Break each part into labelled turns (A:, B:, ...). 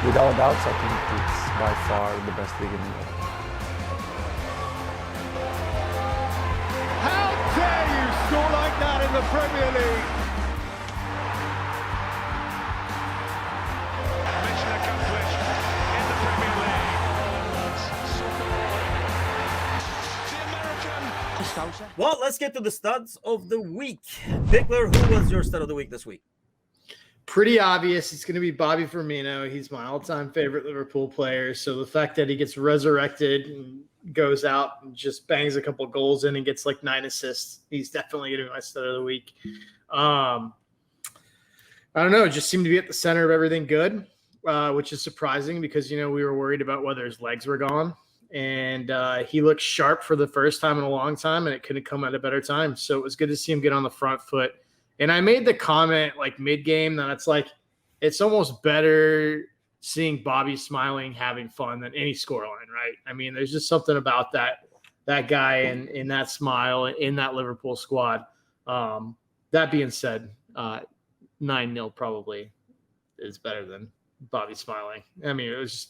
A: Without doubts, I think it's by far the best league in the world.
B: How dare you score like that in the Premier League? Mission accomplished in the Premier League. The American.
C: Well, let's get to the studs of the week. Bickler, who was your stud of the week this week?
D: Pretty obvious. It's going to be Bobby Firmino. He's my all-time favorite Liverpool player. So the fact that he gets resurrected and goes out and just bangs a couple goals in and gets like 9 assists, he's definitely going to be my stud of the week. I don't know. It just seemed to be at the center of everything good, which is surprising because, we were worried about whether his legs were gone. And he looked sharp for the first time in a long time, and it couldn't come at a better time. So it was good to see him get on the front foot. And I made the comment like mid-game that it's almost better seeing Bobby smiling, having fun than any scoreline, right? I mean, there's just something about that guy and in that smile in that Liverpool squad. That being said, 9-0 probably is better than Bobby smiling. I mean, it was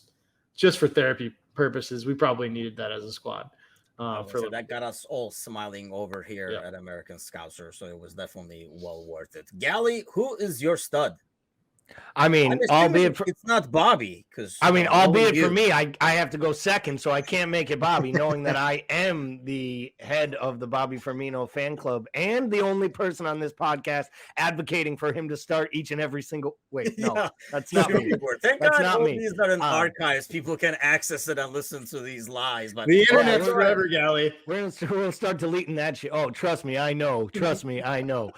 D: just for therapy purposes. We probably needed that as a squad.
C: So that got us all smiling over here at American Scouser, so it was definitely well worth it. Gally, who is your stud?
E: I mean, albeit
C: it's not Bobby, because
E: albeit for me, I have to go second, so I can't make it Bobby, knowing that I am the head of the Bobby Firmino fan club and the only person on this podcast advocating for him to start each and every single. Wait, no, that's not me.
C: Thank
E: that's
C: God
E: not
C: all
E: me.
C: These are in archives. People can access it and listen to these lies. But
D: the internet's forever, Gally.
E: We'll start deleting that shit. Oh, trust me, I know. Trust me, I know.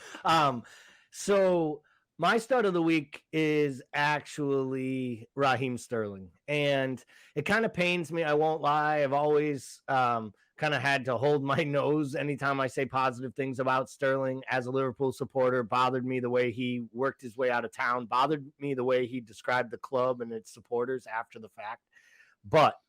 E: So. My stud of the week is actually Raheem Sterling, and it kind of pains me. I won't lie. I've always kind of had to hold my nose anytime I say positive things about Sterling as a Liverpool supporter. Bothered me the way he worked his way out of town. Bothered me the way he described the club and its supporters after the fact. But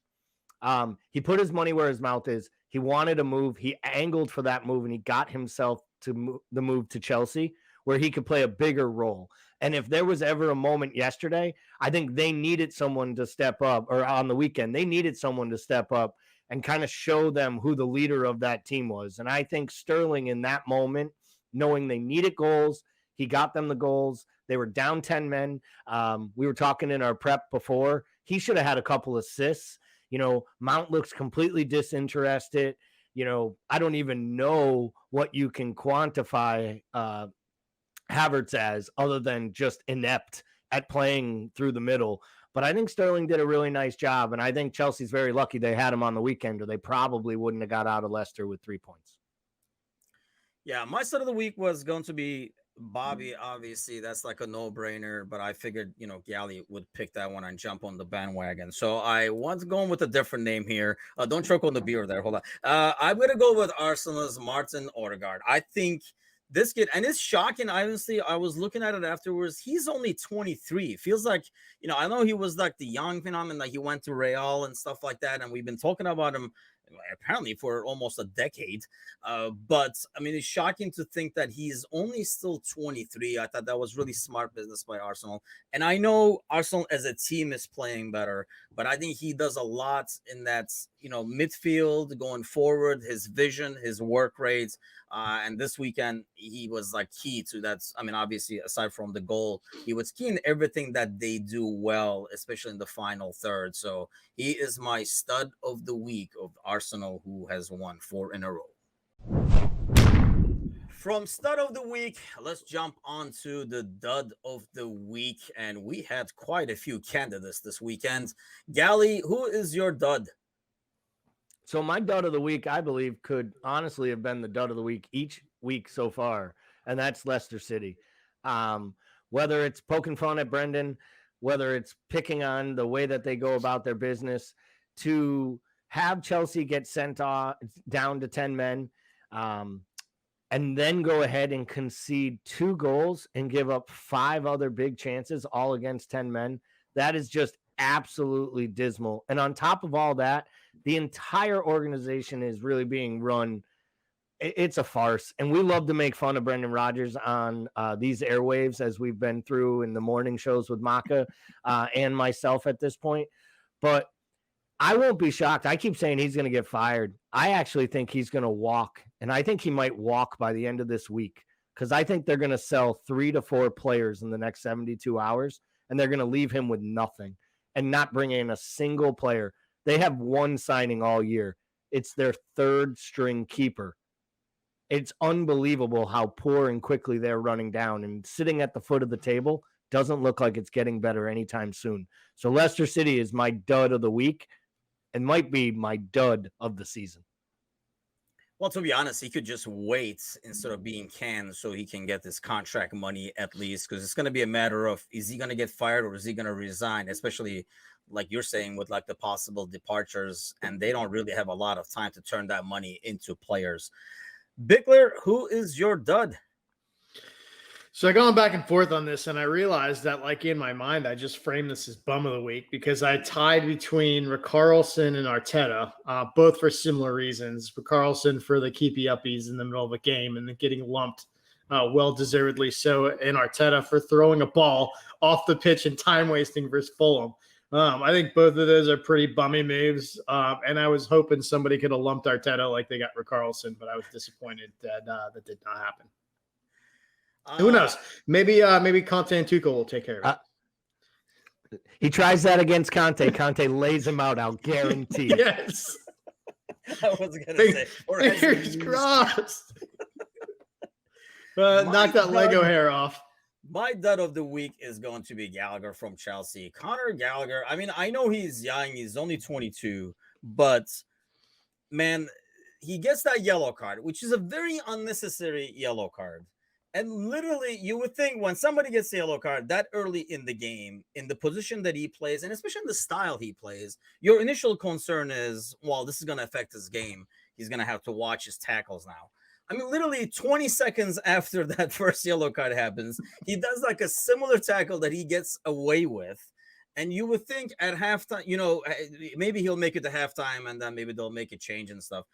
E: he put his money where his mouth is. He wanted a move. He angled for that move, and he got himself to the move to Chelsea, where he could play a bigger role. And if there was ever a moment yesterday, I think they needed someone to step up, or on the weekend, they needed someone to step up and kind of show them who the leader of that team was. And I think Sterling in that moment, knowing they needed goals, he got them the goals. They were down 10 men. We were talking in our prep before. He should have had a couple assists. Mount looks completely disinterested. I don't even know what you can quantify Havertz as other than just inept at playing through the middle. But I think Sterling did a really nice job, and I think Chelsea's very lucky they had him on the weekend, or they probably wouldn't have got out of Leicester with 3 points.
C: Yeah, my stud of the week was going to be Bobby. Obviously, that's like a no-brainer, but I figured, Gally would pick that one and jump on the bandwagon. So I was going with a different name here. Don't choke on the beer there. Hold on. I'm going to go with Arsenal's Martin Odegaard. I think this kid, and it's shocking, honestly, I was looking at it afterwards. He's only 23. It feels like, I know he was like the young phenomenon, like he went to Real and stuff like that, and we've been talking about him apparently for almost a decade. But I mean, it's shocking to think that he's only still 23. I thought that was really smart business by Arsenal. And I know Arsenal as a team is playing better, but I think he does a lot in that, midfield going forward, his vision, his work rates. And this weekend, he was like key to that. I mean, obviously, aside from the goal, he was key in everything that they do well, especially in the final third. So he is my stud of the week of Arsenal, who has won 4 in a row. From stud of the week, let's jump on to the dud of the week. And we had quite a few candidates this weekend. Gally, who is your dud?
E: So my dud of the week, I believe, could honestly have been the dud of the week each week so far, and that's Leicester City. Whether it's poking fun at Brendan, whether it's picking on the way that they go about their business, to have Chelsea get sent off down to 10 men, and then go ahead and concede 2 goals and give up 5 other big chances, all against 10 men. That is just absolutely dismal. And on top of all that, the entire organization is really being run it's a farce. And we love to make fun of Brendan Rodgers on these airwaves, as we've been through in the morning shows with Maka and myself at this point. But I won't be shocked. I keep saying he's going to get fired. I actually think he's going to walk, and I think he might walk by the end of this week, because I think they're going to sell 3 to 4 players in the next 72 hours, and they're going to leave him with nothing and not bring in a single player. They have one signing all year. It's their third string keeper. It's unbelievable how poor and quickly they're running down, and sitting at the foot of the table doesn't look like it's getting better anytime soon. So Leicester City is my dud of the week and might be my dud of the season.
C: Well, to be honest, he could just wait instead of being canned so he can get this contract money at least, because it's going to be a matter of, is he going to get fired or is he going to resign, especially like you're saying with like the possible departures, and they don't really have a lot of time to turn that money into players. Bickler, who is your dud?
D: So I gone back and forth on this, and I realized that, like, in my mind, I just framed this as bum of the week because I tied between Richarlison and Arteta, both for similar reasons. Richarlison for the keepy uppies in the middle of a game and then getting lumped, well-deservedly so, and Arteta for throwing a ball off the pitch and time-wasting versus Fulham. I think both of those are pretty bummy moves, and I was hoping somebody could have lumped Arteta like they got Richarlison, but I was disappointed that that did not happen. Who knows? Maybe Conte and Tuchel will take care of it.
E: He tries that against Conte. Conte lays him out, I'll guarantee.
D: Yes.
C: I was going to say.
D: Fingers crossed. Knock that Lego hair off.
C: My dud of the week is going to be Gallagher from Chelsea. Conor Gallagher, I mean, I know he's young. He's only 22. But, man, he gets that yellow card, which is a very unnecessary yellow card. And literally, you would think when somebody gets a yellow card that early in the game, in the position that he plays, and especially in the style he plays, your initial concern is, well, this is going to affect his game. He's going to have to watch his tackles now. I mean, literally 20 seconds after that first yellow card happens, he does like a similar tackle that he gets away with. And you would think at halftime, you know, maybe he'll make it to halftime and then maybe they'll make a change and stuff.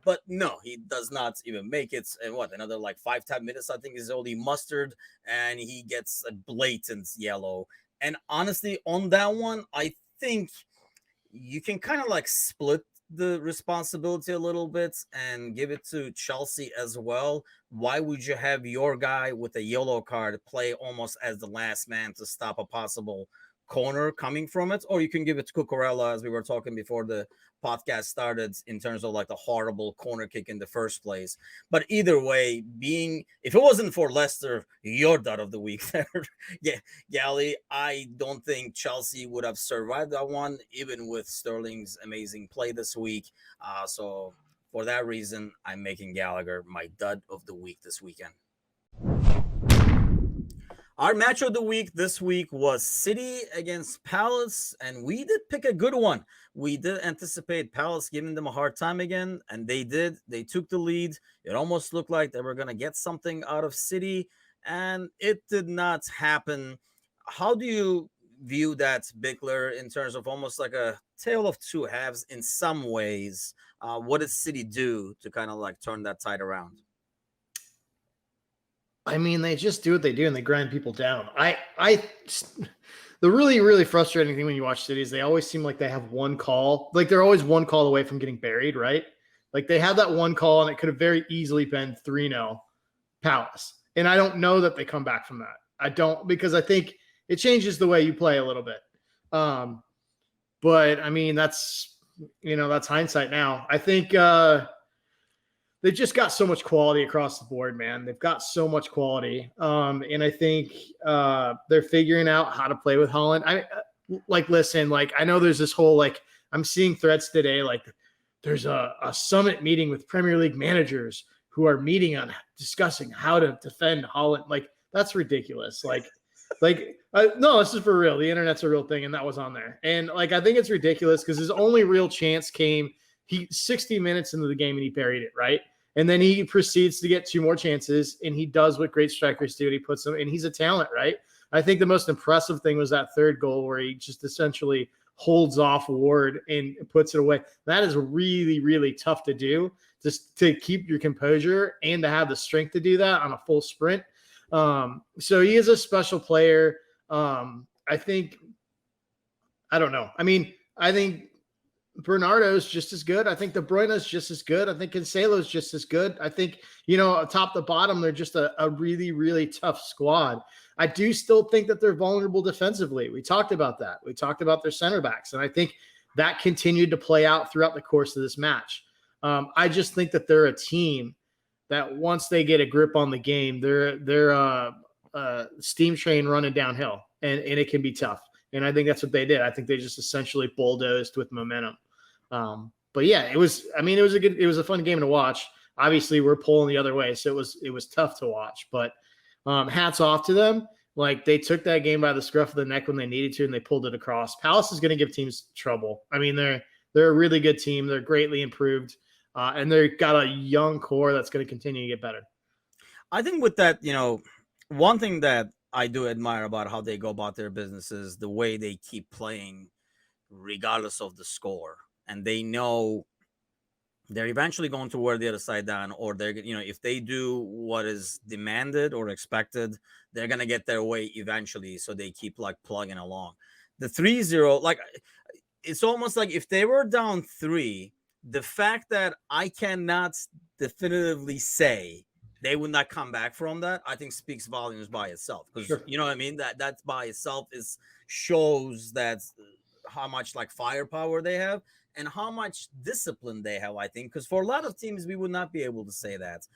C: But no, he does not even make it. And another like 5-10 minutes, I think, is only mustered, and he gets a blatant yellow. And honestly, on that one, I think you can kind of like split the responsibility a little bit and give it to Chelsea as well. Why would you have your guy with a yellow card play almost as the last man to stop a possible corner coming from it? Or you can give it to Cucurella, as we were talking before the podcast started, in terms of like the horrible corner kick in the first place. But either way, if it wasn't for Leicester, your dud of the week there, yeah, Gally, I don't think Chelsea would have survived that one, even with Sterling's amazing play this week. So for that reason, I'm making Gallagher my dud of the week this weekend. Our match of the week this week was City against Palace, and we did pick a good one. We did anticipate Palace giving them a hard time again, and they did. They took the lead. It almost looked like they were going to get something out of City, and it did not happen. How do you view that, Bickler, in terms of almost like a tale of two halves in some ways? What did City do to kind of like turn that tide around?
D: I mean, they just do what they do and they grind people down. The really, really frustrating thing when you watch City is they always seem like they have one call. Like they're always one call away from getting buried, right? Like they have that one call and it could have very easily been 3-0 Palace. And I don't know that they come back from that. I don't, because I think it changes the way you play a little bit. But I mean, that's hindsight now. I think, they've just got so much quality across the board, man. They've got so much quality. And I think they're figuring out how to play with Holland. I know there's this whole, like, I'm seeing threads today, like there's a summit meeting with Premier League managers who are meeting on discussing how to defend Holland. Like, that's ridiculous. No, this is for real. The internet's a real thing. And that was on there. And like, I think it's ridiculous because his only real chance came 60 minutes into the game and he buried it, right? And then he proceeds to get 2 more chances, and he does what great strikers do. And he puts them, and he's a talent, right? I think the most impressive thing was that third goal where he just essentially holds off Ward and puts it away. That is really, really tough to do, just to keep your composure and to have the strength to do that on a full sprint. So he is a special player. I don't know. I mean, I think Bernardo's just as good. I think De Bruyne's just as good. I think Cancelo's just as good. I think, top to bottom, they're just a really, really tough squad. I do still think that they're vulnerable defensively. We talked about that. We talked about their center backs, and I think that continued to play out throughout the course of this match. I just think that they're a team that once they get a grip on the game, they're a steam train running downhill, and it can be tough. And I think that's what they did. I think they just essentially bulldozed with momentum. But yeah, it was a fun game to watch. Obviously, we're pulling the other way, so it was tough to watch. But hats off to them. Like, they took that game by the scruff of the neck when they needed to, and they pulled it across. Palace is going to give teams trouble. I mean, they're a really good team. They're greatly improved, and they've got a young core that's going to continue to get better.
C: I think with that, one thing that I do admire about how they go about their business is the way they keep playing regardless of the score. And they know they're eventually going to wear the other side down, or they're, if they do what is demanded or expected, they're going to get their way eventually. So they keep like plugging along. The 3-0, like, it's almost like if they were down 3, the fact that I cannot definitively say they would not come back from that, I think speaks volumes by itself. Because
D: Sure.
C: you know what I mean? That by itself shows that how much like firepower they have and how much discipline they have, I think. Because for a lot of teams, we would not be able to say that.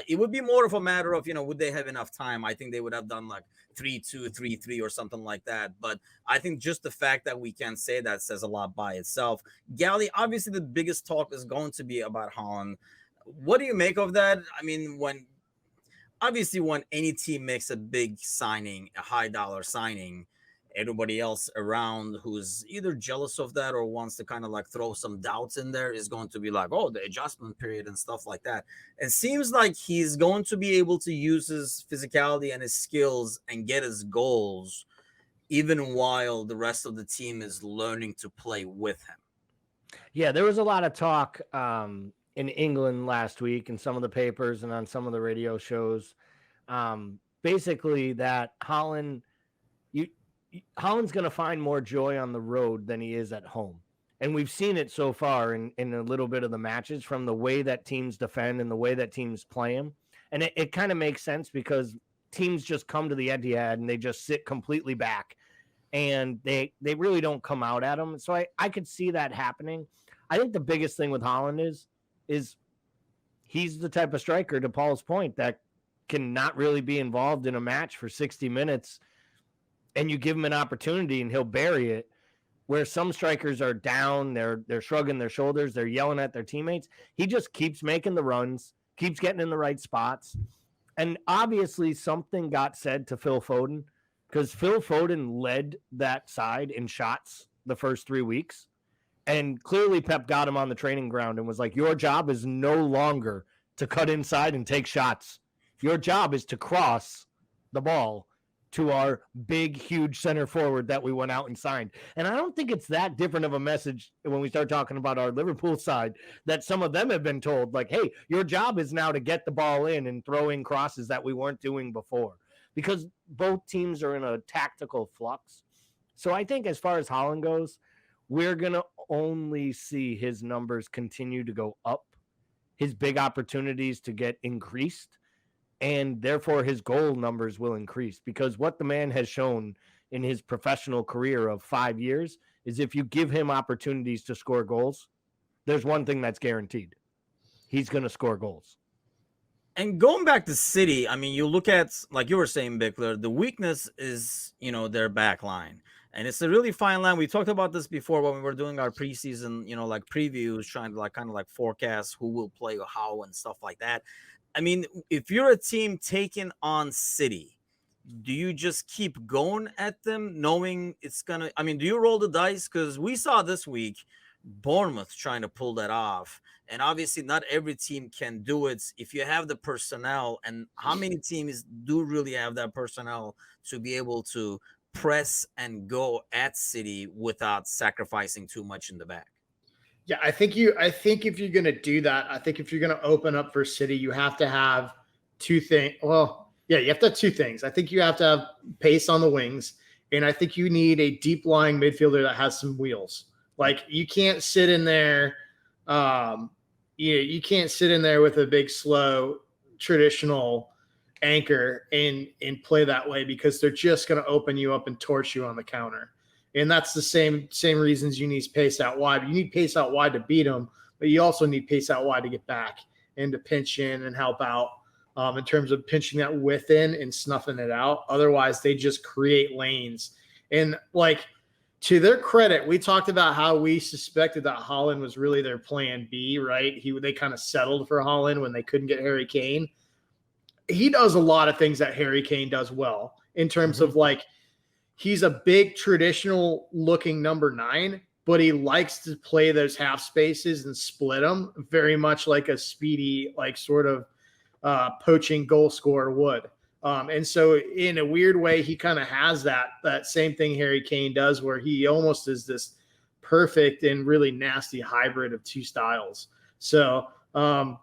C: It would be more of a matter of, would they have enough time? I think they would have done like 3-2, 3-3 or something like that. But I think just the fact that we can say that says a lot by itself. Gally, obviously the biggest talk is going to be about Haaland. What do you make of that? I mean, when any team makes a big signing, a high dollar signing, everybody else around who's either jealous of that or wants to kind of like throw some doubts in there is going to be like, oh, the adjustment period and stuff like that. It seems like he's going to be able to use his physicality and his skills and get his goals, even while the rest of the team is learning to play with him.
E: Yeah, there was a lot of talk in England last week in some of the papers and on some of the radio shows. Basically that Haaland's going to find more joy on the road than he is at home. And we've seen it so far in a little bit of the matches from the way that teams defend and the way that teams play him. And it kind of makes sense because teams just come to the Etihad and they just sit completely back and they really don't come out at him. So I could see that happening. I think the biggest thing with Haaland is he's the type of striker, to Paul's point, that can not really be involved in a match for 60 minutes and you give him an opportunity and he'll bury it, where some strikers are down, they're shrugging their shoulders, they're yelling at their teammates. He just keeps making the runs, keeps getting in the right spots. And obviously something got said to Phil Foden, because Phil Foden led that side in shots the first 3 weeks. And clearly Pep got him on the training ground and was like, your job is no longer to cut inside and take shots. Your job is to cross the ball to our big, huge center forward that we went out and signed. And I don't think it's that different of a message when we start talking about our Liverpool side, that some of them have been told, like, hey, your job is now to get the ball in and throw in crosses that we weren't doing before, because both teams are in a tactical flux. So I think as far as Haaland goes, we're going to only see his numbers continue to go up, his big opportunities to get increased, and therefore his goal numbers will increase, because what the man has shown in his professional career of 5 years is if you give him opportunities to score goals, there's one thing that's guaranteed. He's going to score goals.
C: And going back to City, I mean, you look at, like you were saying, Bickler, the weakness is, their back line. And it's a really fine line. We talked about this before when we were doing our preseason, like previews, trying to kind of forecast who will play or how and stuff like that. I mean, if you're a team taking on City, do you just keep going at them knowing it's going to, do you roll the dice? Because we saw this week Bournemouth trying to pull that off. And obviously not every team can do it if you have the personnel. And how many teams do really have that personnel to be able to press and go at City without sacrificing too much in the back?
D: Yeah, I think if you're going to do that, I think if you're going to open up for City, you have to have two things. Well, yeah, you have to have two things. I think you have to have pace on the wings, and I think you need a deep lying midfielder that has some wheels. Like, you can't sit in there. You can't sit in there with a big, slow, traditional anchor and play that way, because they're just going to open you up and torch you on the counter. And that's the same reasons you need pace out wide. You need pace out wide to beat them, but you also need pace out wide to get back and to pinch in and help out in terms of pinching that width in and snuffing it out. Otherwise, they just create lanes. And, like, to their credit, we talked about how we suspected that Haaland was really their plan B, right? They kind of settled for Haaland when they couldn't get Harry Kane. He does a lot of things that Harry Kane does well in terms of, like, he's a big traditional looking number 9, but he likes to play those half spaces and split them very much like a speedy, like, sort of poaching goal scorer would. And so in a weird way, he kind of has that same thing Harry Kane does, where he almost is this perfect and really nasty hybrid of two styles. So, I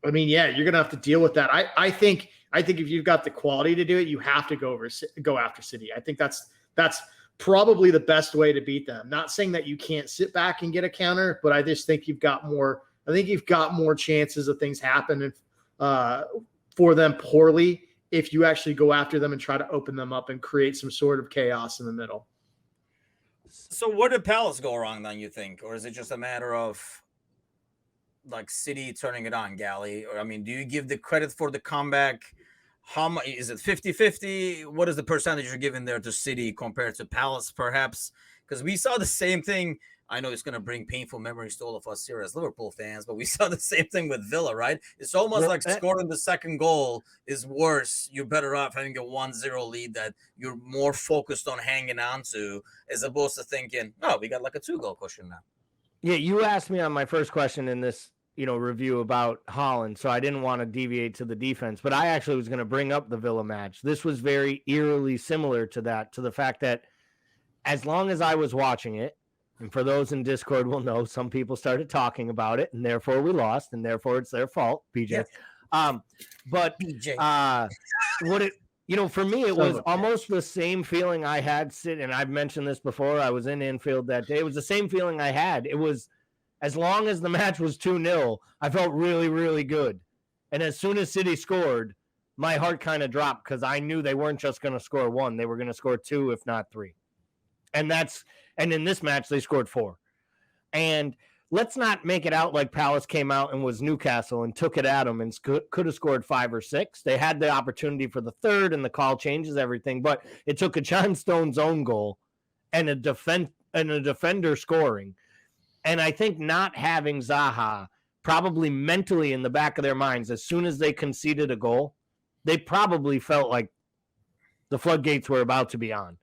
D: mean, yeah, you're going to have to deal with that. I think if you've got the quality to do it, you have to go after City. I think that's probably the best way to beat them. Not saying that you can't sit back and get a counter, but I just think you've got more. I think you've got more chances of things happening for them poorly if you actually go after them and try to open them up and create some sort of chaos in the middle.
C: So where did Palace go wrong then, you think? Or is it just a matter of, like, City turning it on, Gally? Or, I mean, do you give the credit for the comeback? How much is it? 50-50? What is the percentage you're giving there to City compared to Palace, perhaps? Because we saw the same thing. I know it's going to bring painful memories to all of us here as Liverpool fans, but we saw the same thing with Villa, right? It's almost like scoring the second goal is worse. You're better off having a 1-0 lead that you're more focused on hanging on to, as opposed to thinking, oh, we got like a 2-goal cushion now.
E: Yeah, you asked me on my first question in this review about Haaland, so I didn't want to deviate to the defense, but I actually was going to bring up the Villa match. This was very eerily similar to that, to the fact that as long as I was watching it, and for those in Discord will know, some people started talking about it, and therefore we lost, and therefore it's their fault, PJ.
C: Yes.
E: But
C: PJ.
E: For me, it was almost the same feeling I had and I've mentioned this before. I was in Anfield that day. It was the same feeling I had. It was, as long as the match was 2-0, I felt really, really good. And as soon as City scored, my heart kind of dropped, because I knew they weren't just going to score 1. They were going to score 2, if not 3. And in this match, they scored 4. And let's not make it out like Palace came out and was Newcastle and took it at them and could have scored 5 or 6. They had the opportunity for the third, and the call changes everything. But it took a John Stones' own goal and a defender scoring. And I think not having Zaha probably mentally in the back of their minds, as soon as they conceded a goal, they probably felt like the floodgates were about to be on.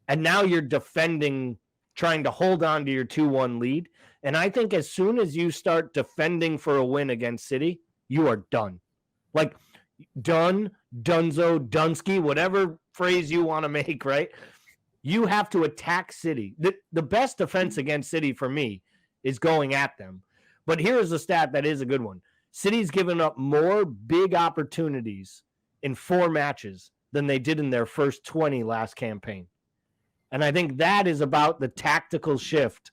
E: And now you're defending, trying to hold on to your 2-1 lead. And I think as soon as you start defending for a win against City, you are done. Like, done, dunzo, dunsky, whatever phrase you want to make, right? You have to attack City. The best defense against City for me is going at them. But here is a stat that is a good one. City's given up more big opportunities in 4 matches than they did in their first 20 last campaign. And I think that is about the tactical shift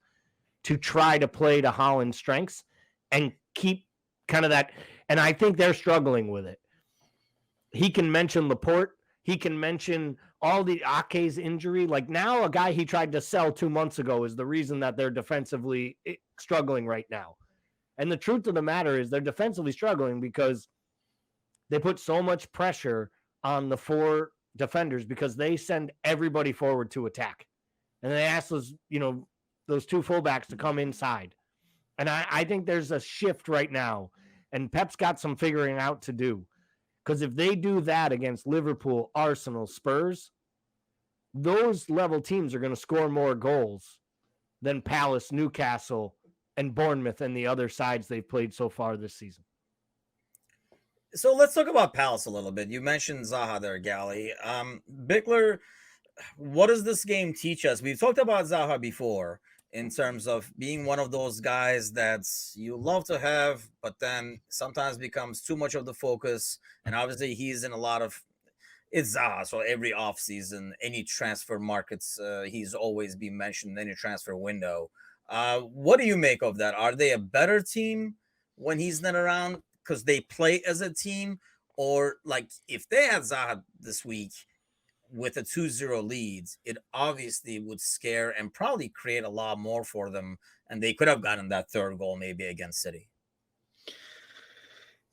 E: to try to play to Haaland's strengths and keep kind of that. And I think they're struggling with it. He can mention Laporte. He can mention all the Ake's injury. Like, now a guy he tried to sell 2 months ago is the reason that they're defensively struggling right now. And the truth of the matter is they're defensively struggling because they put so much pressure on the 4 defenders, because they send everybody forward to attack. And they ask those 2 fullbacks to come inside. And I think there's a shift right now, and Pep's got some figuring out to do. Because if they do that against Liverpool, Arsenal, Spurs, those level teams are going to score more goals than Palace, Newcastle, and Bournemouth and the other sides they've played so far this season.
C: So let's talk about Palace a little bit. You mentioned Zaha there, Gally. Bickler, what does this game teach us? We've talked about Zaha before in terms of being one of those guys that's you love to have, but then sometimes becomes too much of the focus. And obviously he's in a lot of it's Zaha. So every offseason, any transfer markets, he's always been mentioned in any transfer window. What do you make of that? Are they a better team when he's not around because they play as a team? Or like if they had Zaha this week with a 2-0 lead, it obviously would scare and probably create a lot more for them. And they could have gotten that third goal maybe against City.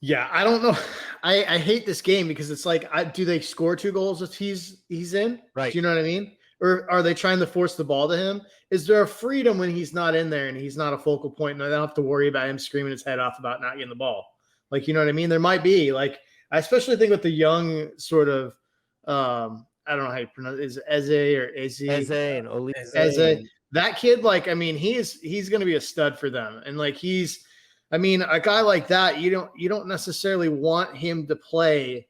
D: Yeah, I don't know. I hate this game because it's like, do they score 2 goals if he's in?
E: Right.
D: Do you know what I mean? Or are they trying to force the ball to him? Is there a freedom when he's not in there and he's not a focal point and I don't have to worry about him screaming his head off about not getting the ball? Like, you know what I mean? There might be. Like, I especially think with the young sort of, I don't know how you pronounce it. Is Eze or Eze?
E: Eze and Oli.
D: Eze. That kid, like, I mean, he's going to be a stud for them. And like, I mean, a guy like that, you don't necessarily want him to play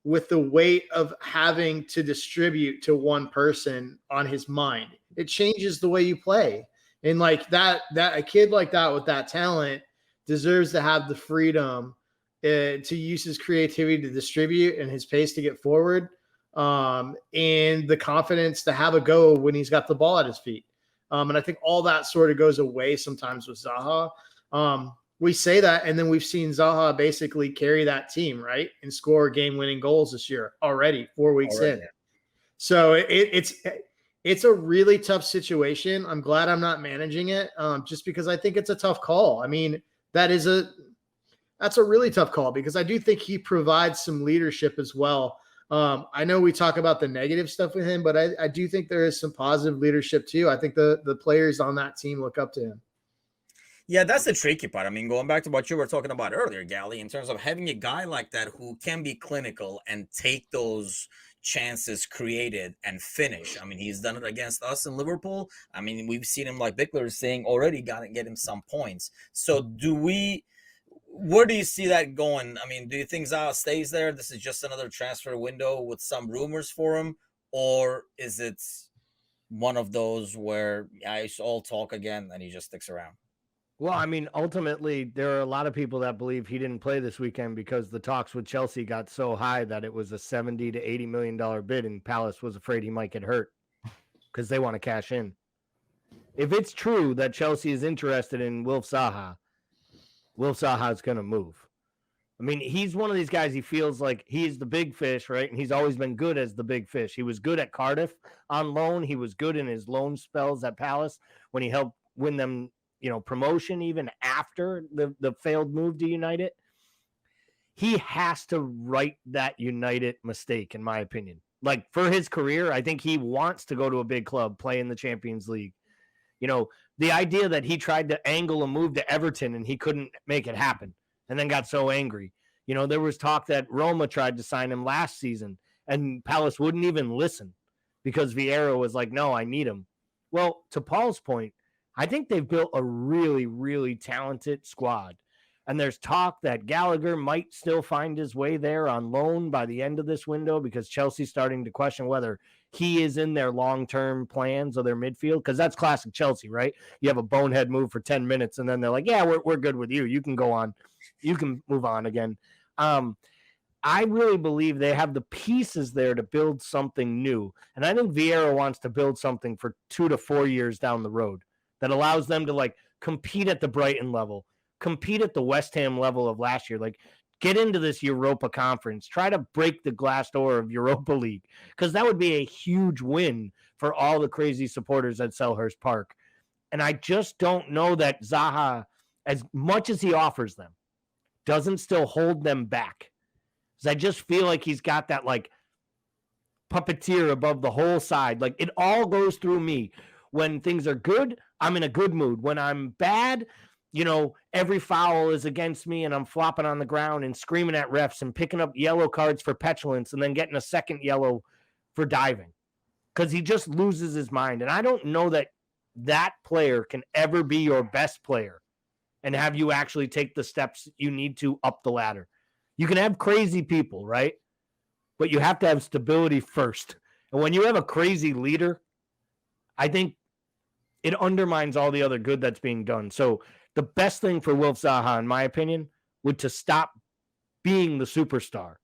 D: with the weight of having to distribute to one person on his mind. It changes the way you play. And like that a kid like that with that talent deserves to have the freedom to use his creativity to distribute and his pace to get forward, and the confidence to have a go when he's got the ball at his feet. And I think all that sort of goes away sometimes with Zaha. We say that, and then we've seen Zaha basically carry that team, right, and score game-winning goals this year already, 4 weeks in. So it's a really tough situation. I'm glad I'm not managing it, just because I think it's a tough call. I mean, that's a really tough call because I do think he provides some leadership as well. I know we talk about the negative stuff with him, but I do think there is some positive leadership too. I think the players on that team look up to him.
C: Yeah, that's the tricky part. I mean, going back to what you were talking about earlier, Gally, in terms of having a guy like that who can be clinical and take those chances created and finish. I mean, he's done it against us in Liverpool. I mean, we've seen him, like Bickler is saying, already got to get him some points. So where do you see that going? I mean, do you think Zaha stays there? This is just another transfer window with some rumors for him? Or is it one of those where it's all talk again and he just sticks around?
E: Well, I mean, ultimately, there are a lot of people that believe he didn't play this weekend because the talks with Chelsea got so high that it was a $70 to $80 million bid, and Palace was afraid he might get hurt because they want to cash in. If it's true that Chelsea is interested in Wilf Zaha is going to move. I mean, he's one of these guys, he feels like he's the big fish, right? And he's always been good as the big fish. He was good at Cardiff on loan. He was good in his loan spells at Palace when he helped win them, promotion even after the failed move to United. He has to right that United mistake, in my opinion. Like, for his career, I think he wants to go to a big club, play in the Champions League. The idea that he tried to angle a move to Everton and he couldn't make it happen and then got so angry. There was talk that Roma tried to sign him last season and Palace wouldn't even listen because Vieira was like, no, I need him. Well, to Paul's point, I think they've built a really, really talented squad. And there's talk that Gallagher might still find his way there on loan by the end of this window because Chelsea's starting to question whether he is in their long-term plans of their midfield, because that's classic Chelsea, right? You have a bonehead move for 10 minutes, and then they're like, yeah, we're good with you. You can go on. You can move on again. I really believe they have the pieces there to build something new. And I think Vieira wants to build something for 2 to 4 years down the road that allows them to, like, compete at the Brighton level, compete at the West Ham level of last year, like, get into this Europa Conference, try to break the glass door of Europa League, because that would be a huge win for all the crazy supporters at Selhurst Park. And I just don't know that Zaha, as much as he offers them, doesn't still hold them back. Because I just feel like he's got that, like, puppeteer above the whole side. Like, it all goes through me. When things are good, I'm in a good mood. When I'm bad, every foul is against me and I'm flopping on the ground and screaming at refs and picking up yellow cards for petulance and then getting a second yellow for diving because he just loses his mind. And I don't know that player can ever be your best player and have you actually take the steps you need to up the ladder. You can have crazy people, right? But you have to have stability first. And when you have a crazy leader, I think it undermines all the other good that's being done. So the best thing for Wilf Zaha, in my opinion, would to stop being the superstar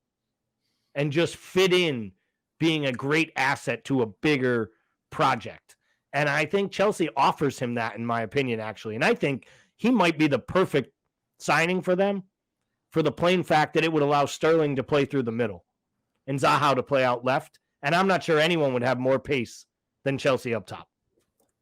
E: and just fit in being a great asset to a bigger project. And I think Chelsea offers him that, in my opinion, actually. And I think he might be the perfect signing for them, for the plain fact that it would allow Sterling to play through the middle and Zaha to play out left. And I'm not sure anyone would have more pace than Chelsea up top.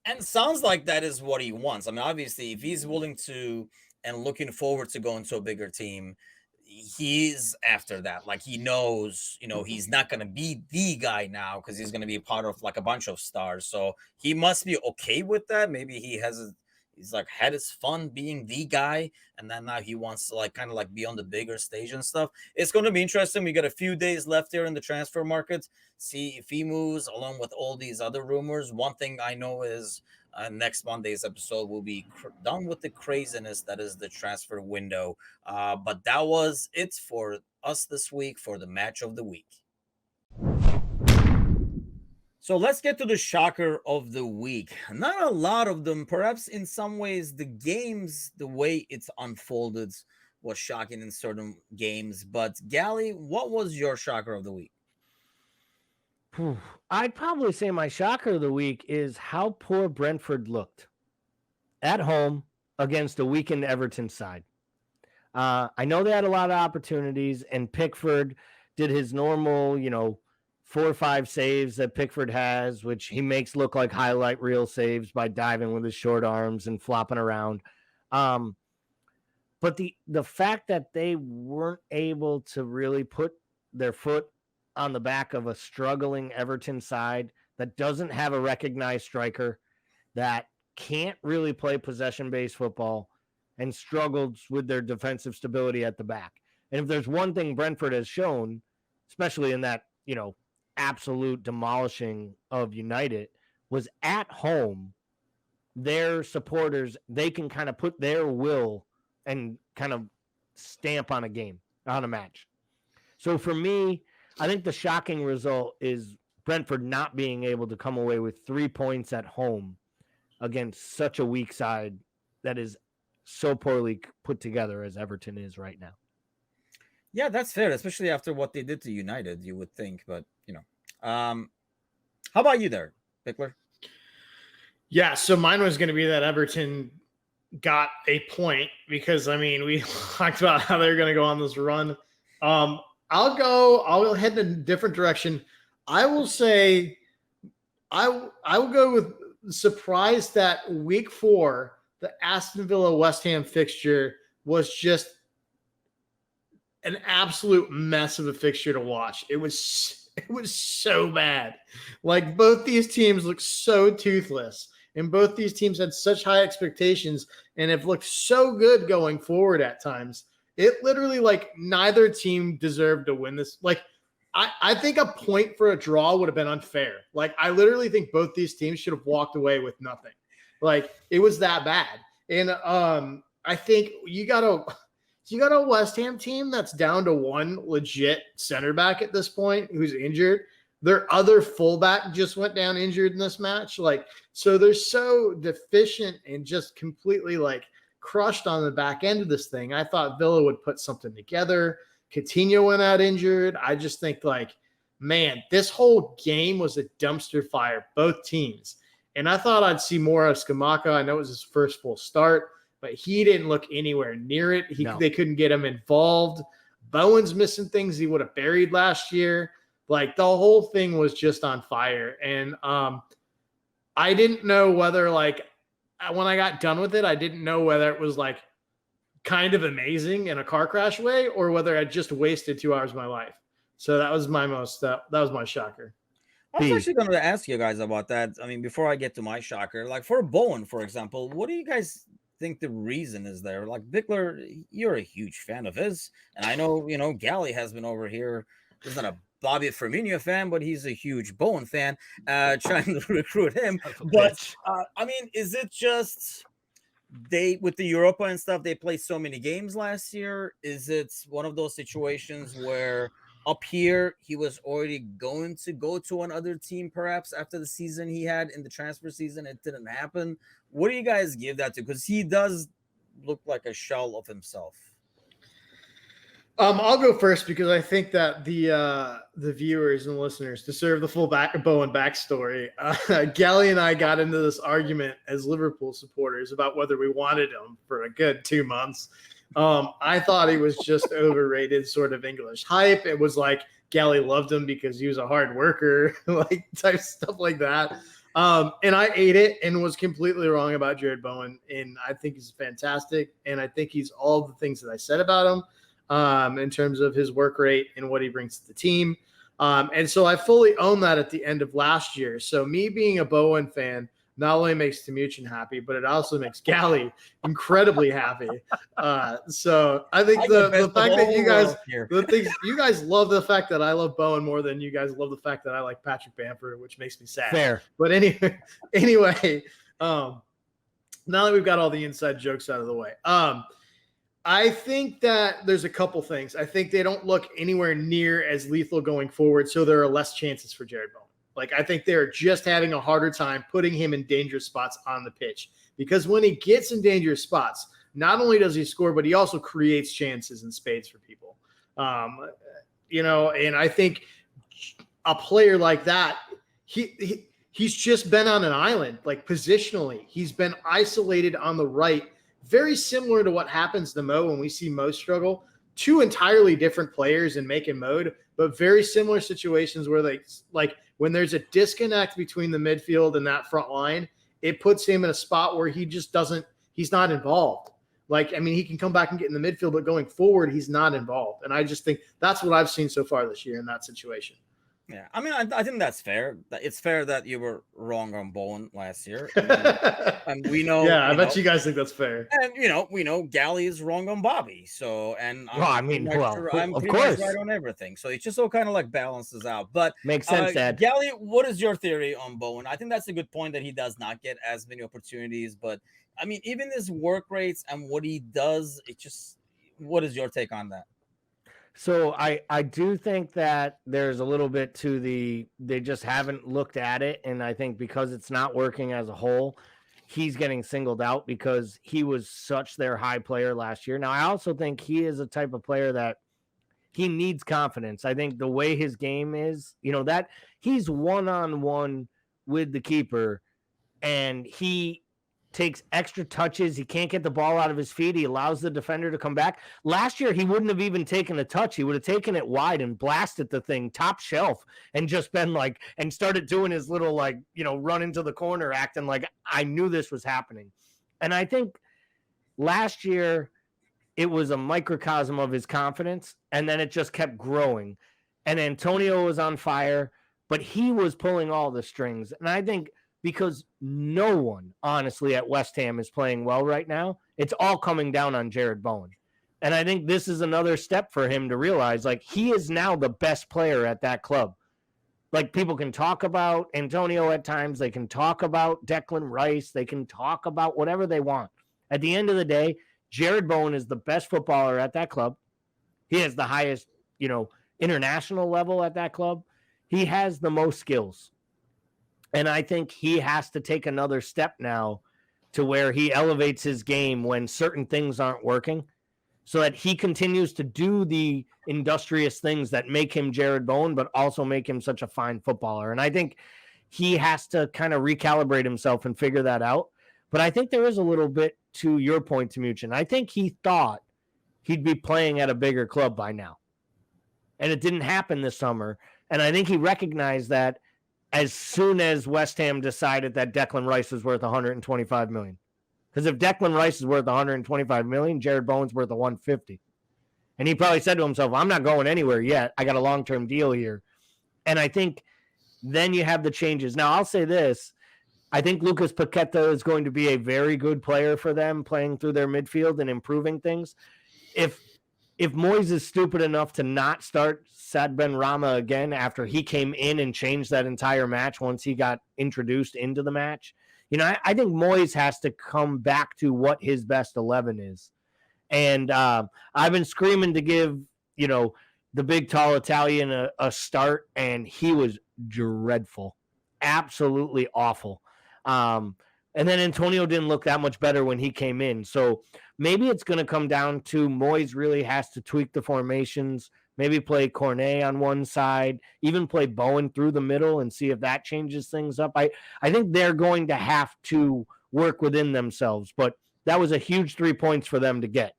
C: And sounds like that is what he wants. I mean, obviously, if he's willing to and looking forward to going to a bigger team, he's after that. Like, he knows, he's not going to be the guy now because he's going to be part of like a bunch of stars. So he must be okay with that. Maybe he's like had his fun being the guy, and then now he wants to like kind of like be on the bigger stage and stuff. It's going to be interesting. We got a few days left here in the transfer market. See if he moves along with all these other rumors. One thing I know is next Monday's episode will be done with the craziness that is the transfer window. But that was it for us this week for the match of the week. So let's get to the shocker of the week. Not a lot of them. Perhaps in some ways, the games, the way it's unfolded was shocking in certain games. But Gally, what was your shocker of the week?
E: I'd probably say my shocker of the week is how poor Brentford looked at home against a weakened Everton side. I know they had a lot of opportunities, and Pickford did his normal, 4 or 5 saves that Pickford has, which he makes look like highlight reel saves by diving with his short arms and flopping around. But the fact that they weren't able to really put their foot on the back of a struggling Everton side that doesn't have a recognized striker, that can't really play possession-based football, and struggled with their defensive stability at the back. And if there's one thing Brentford has shown, especially in that, absolute demolishing of United, was at home, their supporters, they can kind of put their will and kind of stamp on a game, on a match. So for me, I think the shocking result is Brentford not being able to come away with 3 points at home against such a weak side that is so poorly put together as Everton is right now.
C: Yeah, that's fair, especially after what they did to United, you would think. But, how about you there, Bickler?
D: Yeah, so mine was going to be that Everton got a point because, we talked about how they're going to go on this run. I'll head in a different direction. I will say I will go with surprise that week 4, the Aston Villa West Ham fixture was just an absolute mess of a fixture to watch. It was so bad. Like, both these teams look so toothless, and both these teams had such high expectations and have looked so good going forward at times. It literally, like, neither team deserved to win this. Like, I think a point for a draw would have been unfair. Like, I literally think both these teams should have walked away with nothing. Like, it was that bad. And I think you got a West Ham team that's down to one legit center back at this point who's injured. Their other fullback just went down injured in this match. Like, so they're so deficient and just completely, like, crushed on the back end of this thing. I thought Villa would put something together. Coutinho went out injured. I just think, like, man, this whole game was a dumpster fire, both teams. And I thought I'd see more of Scamacca. I know it was his first full start, but he didn't look anywhere near it. They couldn't get him involved. Bowen's missing things he would have buried last year. Like, the whole thing was just on fire. And I didn't know whether, like, when I got done with it, I didn't know whether it was, like, kind of amazing in a car crash way or whether I just wasted 2 hours of my life. So that was my that was my shocker.
C: I was actually going to ask you guys about that. I mean, before I get to my shocker, like for Bowen, for example, what do you guys think the reason is there? Like, Bickler, you're a huge fan of his. And I know, Gally has been over here. He's not a Bobby Firmino fan, but he's a huge Bowen fan, trying to recruit him. But, I mean, is it just with the Europa and stuff, they played so many games last year? Is it one of those situations where up here, he was already going to go to another team, perhaps after the season he had in the transfer season. It didn't happen. What do you guys give that to? Because he does look like a shell of himself.
D: I'll go first because I think that the viewers and listeners deserve the full Bowen backstory. Gally and I got into this argument as Liverpool supporters about whether we wanted him for a good 2 months. I thought he was just overrated sort of English hype. It was like Gally loved him because he was a hard worker, like type stuff like that. And I ate it and was completely wrong about Jared Bowen. And I think he's fantastic. And I think he's all the things that I said about him. In terms of his work rate and what he brings to the team. And so I fully own that at the end of last year. So me being a Bowen fan not only makes Timucin happy, but it also makes Gally incredibly happy. So I think the fact that you guys love the fact that I love Bowen more than you guys love the fact that I like Patrick Bamford, which makes me sad.
E: Fair.
D: But anyway, now that we've got all the inside jokes out of the way, I think that there's a couple things. I think they don't look anywhere near as lethal going forward, so there are less chances for Jared Bowen. Like, I think they're just having a harder time putting him in dangerous spots on the pitch. Because when he gets in dangerous spots, not only does he score, but he also creates chances in spades for people. And I think a player like that, he's just been on an island, like positionally. He's been isolated on the right. Very similar to what happens to Mo when we see Mo struggle. Two entirely different players in make and mode, but very similar situations where like when there's a disconnect between the midfield and that front line, it puts him in a spot where he's not involved. Like, I mean, he can come back and get in the midfield, but going forward, he's not involved. And I just think that's what I've seen so far this year in that situation.
C: Yeah, I mean, I think that's fair. It's fair that you were wrong on Bowen last year, and we know.
D: Yeah, I bet you guys think that's fair.
C: And we know Gally is wrong on Bobby. So, and
E: I'm
C: pretty
E: of
C: much
E: course
C: right on everything. So it just all kind of like balances out. But
E: makes sense, Dad.
C: Gally, what is your theory on Bowen? I think that's a good point that he does not get as many opportunities. But I mean, even his work rates and what he does, what is your take on that?
E: So I do think that there's a little bit to they just haven't looked at it. And I think because it's not working as a whole, he's getting singled out because he was such their high player last year. Now, I also think he is a type of player that he needs confidence. I think the way his game is, that he's one-on-one with the keeper and he takes extra touches. He can't get the ball out of his feet. He allows the defender to come back. Last year, he wouldn't have even taken a touch. He would have taken it wide and blasted the thing top shelf and just been and started doing his little run into the corner, acting like I knew this was happening. And I think last year it was a microcosm of his confidence, and then it just kept growing. And Antonio was on fire, but he was pulling all the strings. And I think because no one, honestly, at West Ham is playing well right now, it's all coming down on Jared Bowen. And I think this is another step for him to realize, he is now the best player at that club. People can talk about Antonio at times. They can talk about Declan Rice. They can talk about whatever they want. At the end of the day, Jared Bowen is the best footballer at that club. He has the highest, international level at that club. He has the most skills. And I think he has to take another step now to where he elevates his game when certain things aren't working so that he continues to do the industrious things that make him Jared Bowen, but also make him such a fine footballer. And I think he has to kind of recalibrate himself and figure that out. But I think there is a little bit to your point, Timucin. I think he thought he'd be playing at a bigger club by now. And it didn't happen this summer. And I think he recognized that as soon as West Ham decided that Declan Rice was worth $125 million. Because if Declan Rice is worth $125 million, Jared Bowen's worth $150. And he probably said to himself, I'm not going anywhere yet. I got a long-term deal here. And I think then you have the changes. Now, I'll say this. I think Lucas Paqueta is going to be a very good player for them, playing through their midfield and improving things. If Moyes is stupid enough to not start Saad Benrahma again after he came in and changed that entire match once he got introduced into the match, I think Moyes has to come back to what his best 11 is. And I've been screaming to give, the big tall Italian a start, and he was dreadful, absolutely awful. And then Antonio didn't look that much better when he came in. So maybe it's going to come down to Moyes really has to tweak the formations, maybe play Cornet on one side, even play Bowen through the middle and see if that changes things up. I think they're going to have to work within themselves, but that was a huge 3 points for them to get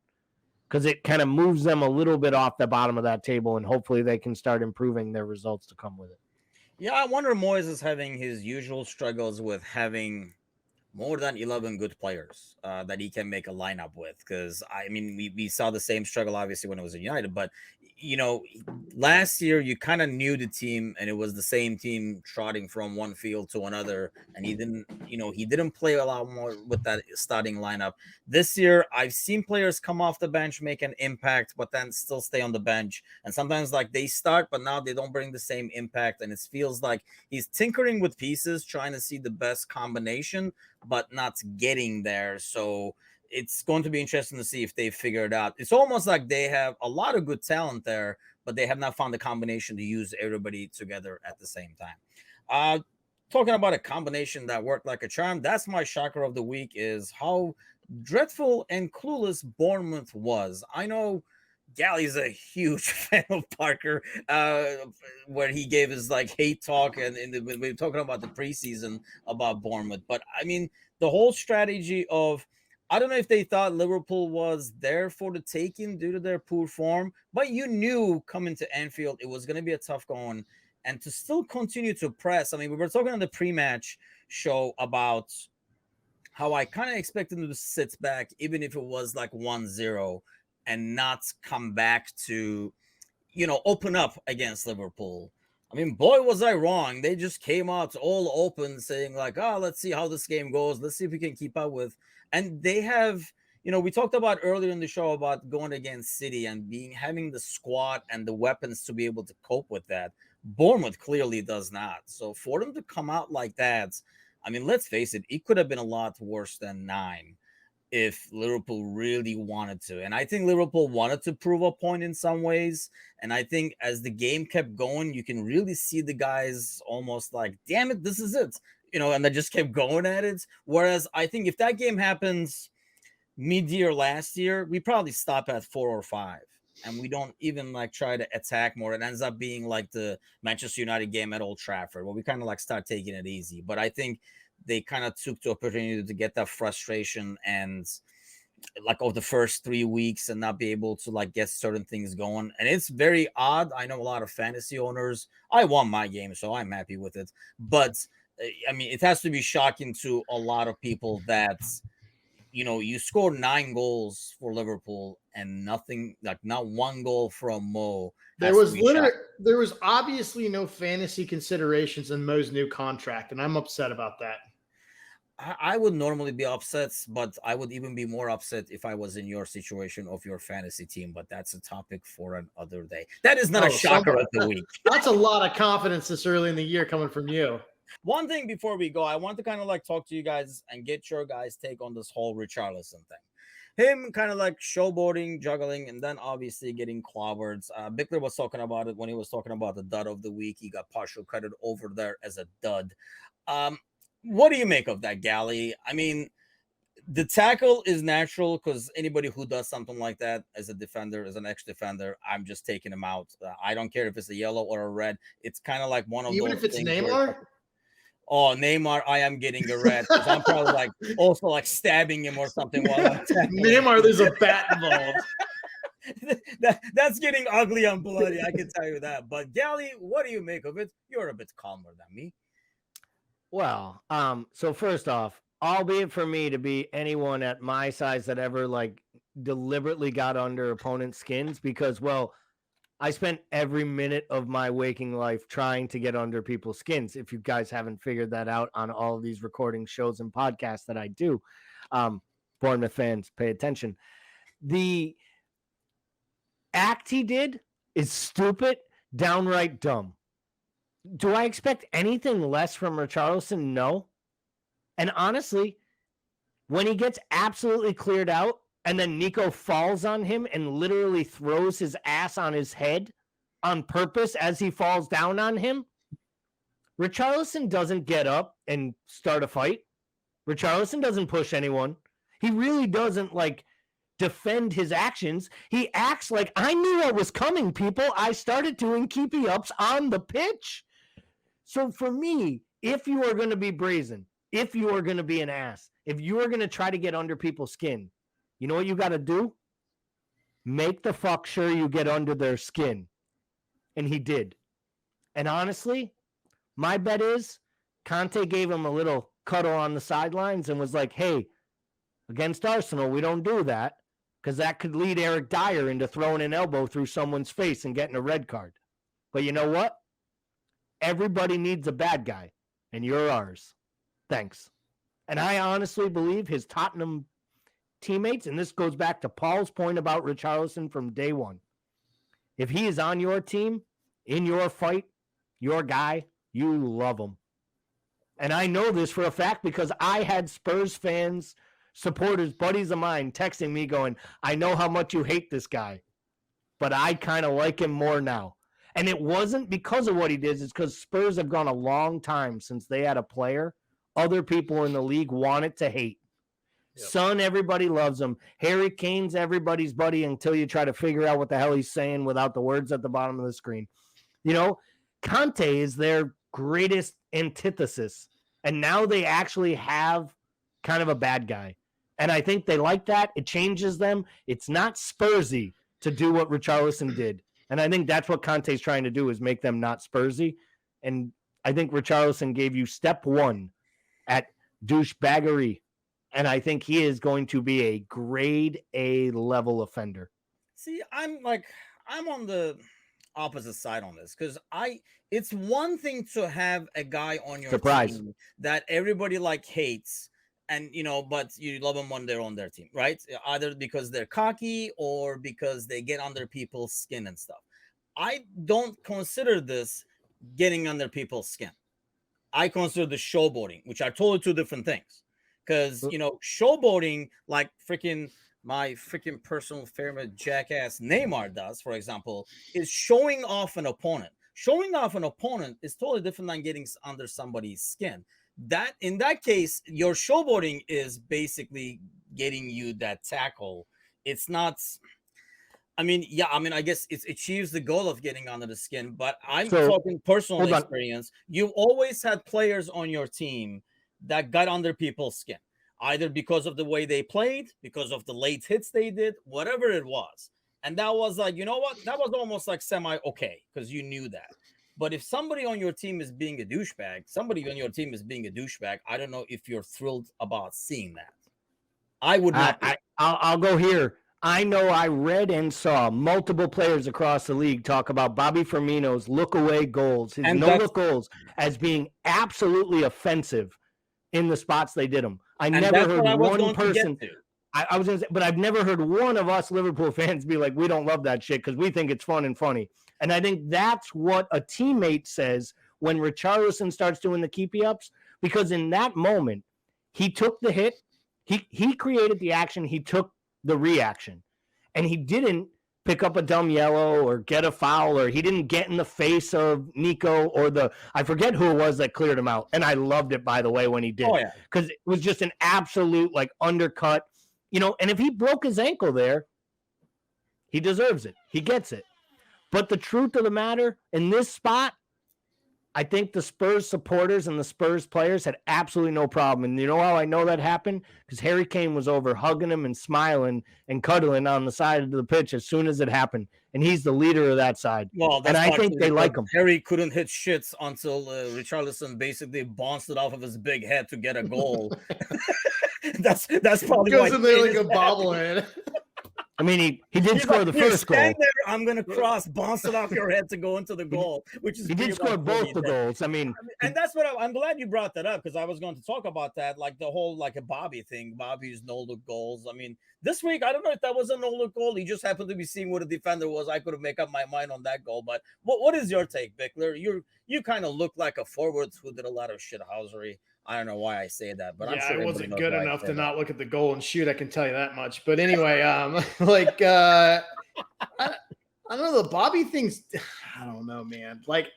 E: because it kind of moves them a little bit off the bottom of that table, and hopefully they can start improving their results to come with it.
C: Yeah, I wonder Moyes is having his usual struggles with having more than 11 good players that he can make a lineup with. Because, I mean, we saw the same struggle, obviously, when it was in United. But, you know, last year you kind of knew the team, and it was the same team trotting from one field to another. And he didn't play a lot more with that starting lineup. This year, I've seen players come off the bench, make an impact, but then still stay on the bench. And sometimes, like, they start, but now they don't bring the same impact. And it feels like he's tinkering with pieces, trying to see the best combination, but not getting there. So it's going to be interesting to see if they figure it out. It's almost like they have a lot of good talent there, but they have not found a combination to use everybody together at the same time. Talking about a combination that worked like a charm, that's my shocker of the week, is how dreadful and clueless Bournemouth was. I know Galley's a huge fan of Parker, where he gave his like hate talk, and we were talking about the preseason about Bournemouth. But I mean, the whole strategy of, I don't know if they thought Liverpool was there for the taking due to their poor form, but you knew coming to Anfield it was going to be a tough going, and to still continue to press. I mean, we were talking on the pre-match show about how I kind of expected them to sit back, even if it was like 1-0. And not come back to, open up against Liverpool. I mean, boy, was I wrong. They just came out all open saying like, let's see how this game goes. Let's see if we can keep up with. And they have, we talked about earlier in the show about going against City and having the squad and the weapons to be able to cope with that. Bournemouth clearly does not. So for them to come out like that, I mean, let's face it, it could have been a lot worse than 9. If Liverpool really wanted to. And I think Liverpool wanted to prove a point in some ways. And I think as the game kept going, you can really see the guys almost like, damn it, this is it. And they just kept going at it. Whereas I think if that game happens mid-year last year, we probably stop at 4 or 5. And we don't even like try to attack more. It ends up being like the Manchester United game at Old Trafford, where we kind of like start taking it easy. But I think they kind of took the opportunity to get that frustration and like of the first 3 weeks and not be able to like get certain things going. And it's very odd. I know a lot of fantasy owners. I won my game, so I'm happy with it. But I mean, it has to be shocking to a lot of people that, you scored 9 goals for Liverpool and nothing, like not 1 goal from Mo.
D: There was obviously no fantasy considerations in Mo's new contract, and I'm upset about that.
C: I would normally be upset, but I would even be more upset if I was in your situation of your fantasy team. But that's a topic for another day. That is not a shocker of the week.
D: That's a lot of confidence this early in the year coming from you.
C: One thing before we go, I want to kind of like talk to you guys and get your guys' take on this whole Richarlison thing. Him kind of like showboating, juggling, and then obviously getting clobbered. Bickler was talking about it when he was talking about the dud of the week. He got partial credit over there as a dud. What do you make of that, Galley? I mean, the tackle is natural because anybody who does something like that as a defender, as an ex-defender, I'm just taking him out. I don't care if it's a yellow or a red. It's kind of like one of
D: even
C: those
D: if it's
C: things
D: Neymar.
C: Neymar, I am getting a red. I'm probably like also like stabbing him or something while I'm tackling.
D: Neymar, there's a bat involved.
C: That's getting ugly and bloody, I can tell you that. But Gally, what do you make of it? You're a bit calmer than me.
E: Well, so first off, albeit for me to be anyone at my size that ever like deliberately got under opponent's skins, because, well, I spent every minute of my waking life trying to get under people's skins. If you guys haven't figured that out on all of these recording shows and podcasts that I do, Bournemouth fans, pay attention. The act he did is stupid, downright dumb. Do I expect anything less from Richarlison? No. And honestly, when he gets absolutely cleared out and then Nico falls on him and literally throws his ass on his head on purpose as he falls down on him. Richarlison doesn't get up and start a fight. Richarlison doesn't push anyone. He really doesn't defend his actions. He acts like, I knew what was coming, people. I started doing keepy ups on the pitch. So for me, if you are going to be brazen, if you are going to be an ass, if you are going to try to get under people's skin, you know what you got to do? Make the fuck sure you get under their skin. And he did. And honestly, my bet is Conte gave him a little cuddle on the sidelines and was like, hey, against Arsenal, we don't do that because that could lead Eric Dyer into throwing an elbow through someone's face and getting a red card. But you know what? Everybody needs a bad guy, and you're ours. Thanks. And I honestly believe his Tottenham teammates, and this goes back to Paul's point about Richarlison from day one. If he is on your team, in your fight, your guy, you love him. And I know this for a fact because I had Spurs fans, supporters, buddies of mine texting me going, I know how much you hate this guy, but I kind of like him more now. And it wasn't because of what he did. It's because Spurs have gone a long time since they had a player other people in the league wanted to hate. Yep. Son, everybody loves him. Harry Kane's everybody's buddy until you try to figure out what the hell he's saying without the words at the bottom of the screen. You know, Conte is their greatest antithesis. And now they actually have kind of a bad guy. And I think they like that. It changes them. It's not Spursy to do what Richarlison did. And I think that's what Conte's trying to do is make them not Spursy. And I think Richarlison gave you step one at douchebaggery. And I think he is going to be a grade A level offender.
C: See, I'm on the opposite side on this because it's one thing to have a guy on your team that everybody hates and but you love them when they're on their team, right? Either because they're cocky or because they get under people's skin and stuff. I don't consider this getting under people's skin. I consider the showboating, which are totally two different things. Because showboating, like my freaking personal favorite jackass Neymar does, for example, is showing off an opponent. Showing off an opponent is totally different than getting under somebody's skin. That in that case, your showboating is basically getting you that tackle. It's not. I guess it achieves the goal of getting under the skin. But I'm talking personal experience. You've always had players on your team that got under people's skin, either because of the way they played, because of the late hits they did, whatever it was. And that was that was almost semi-okay because you knew that. But if somebody on your team is being a douchebag, I don't know if you're thrilled about seeing that. I would not.
E: I'll go here. I know I read and saw multiple players across the league talk about Bobby Firmino's look-away goals, his no-look goals, as being absolutely offensive in the spots they did them. I never heard one person. I was going to say, but I've never heard one of us Liverpool fans be like, we don't love that shit because we think it's fun and funny. And I think that's what a teammate says when Richarlison starts doing the keepy-ups, because in that moment, he took the hit, he created the action, he took the reaction, and he didn't pick up a dumb yellow or get a foul, or he didn't get in the face of Nico or I forget who it was that cleared him out. And I loved it, by the way, when he did, because it was just an absolute undercut, and if he broke his ankle there, he deserves it. He gets it. But the truth of the matter, in this spot, I think the Spurs supporters and the Spurs players had absolutely no problem. And you know how I know that happened? Because Harry Kane was over hugging him and smiling and cuddling on the side of the pitch as soon as it happened. And he's the leader of that side. Well, and I think they like him.
C: Harry couldn't hit shits until Richarlison basically bounced it off of his big head to get a goal. That's probably
D: goes in there like a bobblehead.
E: I mean, he did score the first goal.
C: There, I'm going to cross, bounce it off your head to go into the goal, which is
E: he did score both the goals. I mean,
C: and that's what I'm glad you brought that up, because I was going to talk about that, the whole a Bobby thing, Bobby's no-look goals. I mean, this week, I don't know if that was a no-look goal. He just happened to be seeing what a defender was. I could have made up my mind on that goal. But what is your take, Bickler? You kind of look like a forward who did a lot of shithousery. I don't know why I say that, but I'm sure
D: it wasn't good enough to not look at the goal and shoot. I can tell you that much. But anyway, I I don't know. The Bobby thing's, I don't know, man. Like,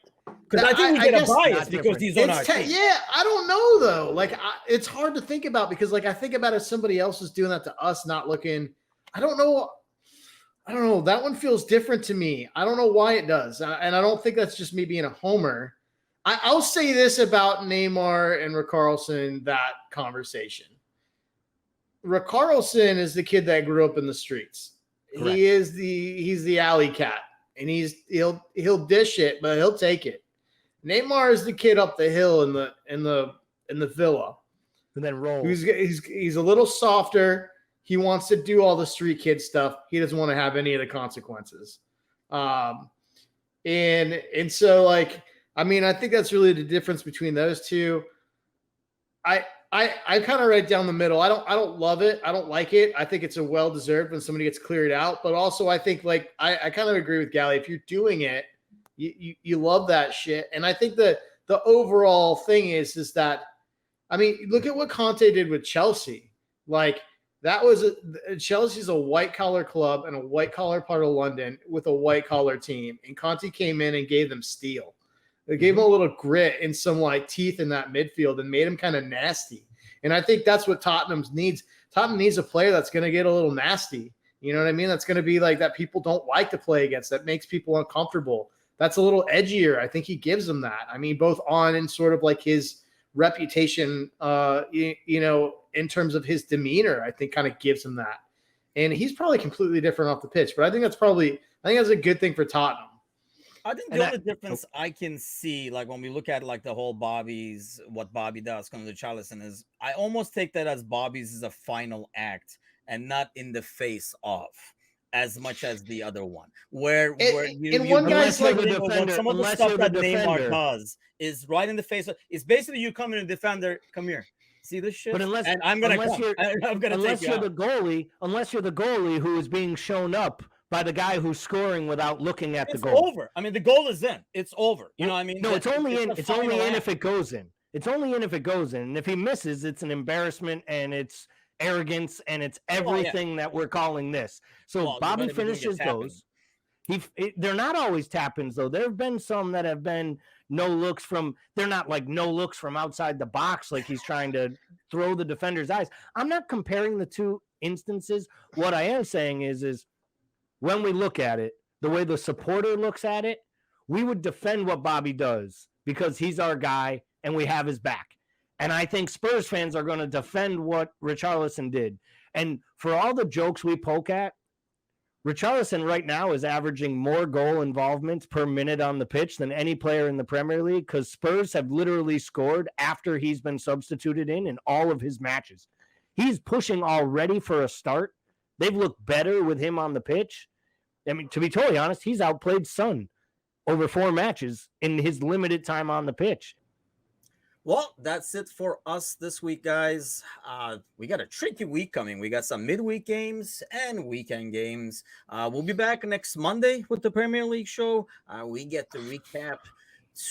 C: because I think we get a
D: guess
C: bias because he's on our team.
D: Yeah, I don't know though. Like, it's hard to think about because, like, I think about if somebody else is doing that to us, not looking. I don't know. That one feels different to me. I don't know why it does, and I don't think that's just me being a homer. I'll say this about Neymar and Richarlison, that conversation. Richarlison is the kid that grew up in the streets. Correct. He's the alley cat, and he'll dish it, but he'll take it. Neymar is the kid up the hill in the villa,
E: and then roll.
D: He's a little softer. He wants to do all the street kid stuff. He doesn't want to have any of the consequences. And so, like, I mean, I think that's really the difference between those two. I kind of right down the middle. I don't love it. I don't like it. I think it's a well-deserved when somebody gets cleared out. But also, I think, like, I kind of agree with Gally. If you're doing it, you love that shit. And I think the overall thing is that, I mean, look at what Conte did with Chelsea. Like, that was Chelsea's a white-collar club and a white-collar part of London with a white-collar team. And Conte came in and gave them steel. They gave him a little grit and some, like, teeth in that midfield and made him kind of nasty. And I think that's what Tottenham needs. Tottenham needs a player that's going to get a little nasty. You know what I mean? That's going to be like that people don't like to play against, that makes people uncomfortable. That's a little edgier. I think he gives them that. I mean, both on and sort of like his reputation, you know, in terms of his demeanor, I think kind of gives him that. And he's probably completely different off the pitch, but I think that's a good thing for Tottenham.
C: I think the only difference I can see, like when we look at like the whole what Bobby does coming to Richarlison, is I almost take that as Bobby's is a final act and not in the face of as much as the other one. Where one guy's like some of the stuff that Neymar does is right in the face of, it's basically you coming and defender, come here. See this shit?
E: But unless you're the goalie who is being shown up by the guy who's scoring without looking at the goal.
C: It's over. I mean, the goal is in. It's over. You know what I mean?
E: No, it's only in if it goes in. It's only in if it goes in. And if he misses, it's an embarrassment and it's arrogance and it's everything that we're calling this. So Bobby finishes those. They're not always tap-ins, though. There have been some that have been no looks from, they're not like no looks from outside the box, like he's trying to throw the defender's eyes. I'm not comparing the two instances. What I am saying is when we look at it, the way the supporter looks at it, we would defend what Bobby does because he's our guy and we have his back. And I think Spurs fans are going to defend what Richarlison did. And for all the jokes we poke at, Richarlison right now is averaging more goal involvements per minute on the pitch than any player in the Premier League because Spurs have literally scored after he's been substituted in all of his matches. He's pushing already for a start. They've looked better with him on the pitch. I mean, to be totally honest, he's outplayed Son over 4 matches in his limited time on the pitch.
C: Well, that's it for us this week, guys. We got a tricky week coming. We got some midweek games and weekend games. We'll be back next Monday with the Premier League show. We get to recap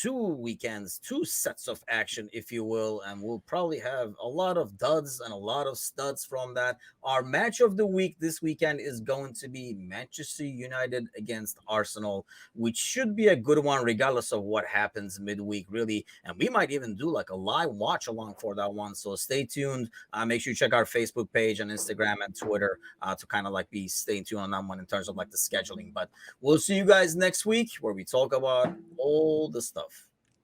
C: 2 weekends, 2 sets of action, if you will, and we'll probably have a lot of duds and a lot of studs from that. Our match of the week this weekend is going to be Manchester United against Arsenal, which should be a good one regardless of what happens midweek, really. And we might even do like a live watch along for that one, so stay tuned. Make sure you check our Facebook page and Instagram and Twitter to kind of like be staying tuned on that one in terms of like the scheduling. But we'll see you guys next week where we talk about all the stuff.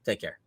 C: Take care.